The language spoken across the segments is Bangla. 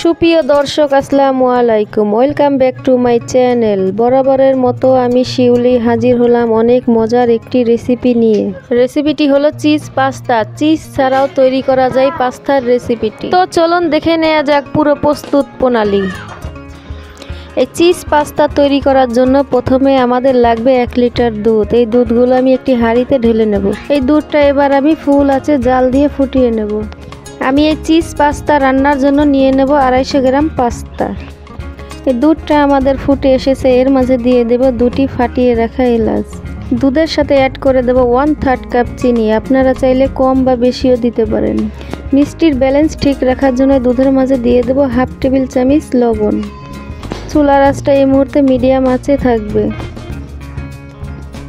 সুপ্রিয় দর্শক আসসালামু আলাইকুম, welcome back to my channel. বরাবরের মতো আমি শিউলি হাজির হলাম অনেক মজার একটি রেসিপি নিয়ে। রেসিপিটি হলো চিজ পাস্তা। চিজ ছাড়াও তৈরি করা যায় পাস্তার রেসিপিটি। তো চলুন দেখে নেওয়া যাক পুরো প্রস্তুত প্রণালী। এই চিজ পাস্তা তৈরি করার জন্য প্রথমে আমাদের লাগবে 1 লিটার দুধ। এই দুধগুলো আমি একটি হাঁড়িতে ঢেলে নেব। এই দুধটা এবার আমি ফুল আঁচে জাল দিয়ে ফুটিয়ে নেব। আমি এই চিজ পাস্তা রান্নার জন্য নিয়ে নেব 250 গ্রাম পাস্তা। এই দুধটা আমাদের ফুটে এসেছে, এর মাঝে দিয়ে দেব 2টি ফাটিয়ে রাখা এলাচ। দুধের সাথে অ্যাড করে দেব 1/3 কাপ চিনি। আপনারা চাইলে কম বা বেশিও দিতে পারেন। মিষ্টির ব্যালেন্স ঠিক রাখার জন্য দুধের মাঝে দিয়ে দেব 1/2 টেবিল চামচ লবণ। চুলার আঁচটা এই মুহূর্তে মিডিয়াম আঁচে থাকবে।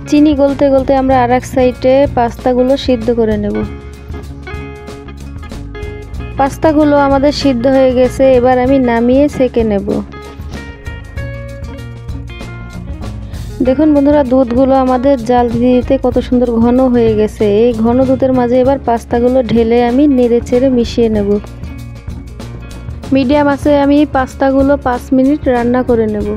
চিনি গলতে গলতে আমরা আরেক সাইডে পাস্তাগুলো সিদ্ধ করে নেব। পাস্তাগুলো আমাদের সিদ্ধ হয়ে গেছে, এবার আমি নামিয়ে ছেঁকে নেব। দেখুন বন্ধুরা, দুধগুলো আমাদের জাল দিতে দিতে কত সুন্দর ঘন হয়ে গেছে। এই ঘন দুধের মাঝে এবার পাস্তাগুলো ঢেলে আমি নেড়ে চেড়ে মিশিয়ে নেব। মিডিয়াম আঁচে আমি পাস্তাগুলো 5 মিনিট রান্না করে নেব।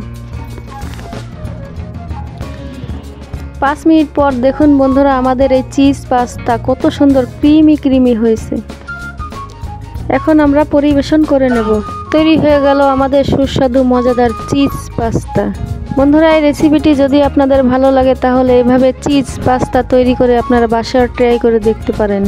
5 মিনিট পর দেখুন বন্ধুরা, আমাদের এই চিজ পাস্তা কত সুন্দর ক্রিমি হয়েছে। এখন আমরা পরিবেশন করে নেব। তৈরি হয়ে গেল আমাদের সুস্বাদু মজাদার চিজ পাস্তা। বন্ধুরা, এই রেসিপিটি যদি আপনাদের ভালো লাগে তাহলে এভাবে চিজ পাস্তা তৈরি করে আপনারা বাসায় ট্রাই করে দেখতে পারেন।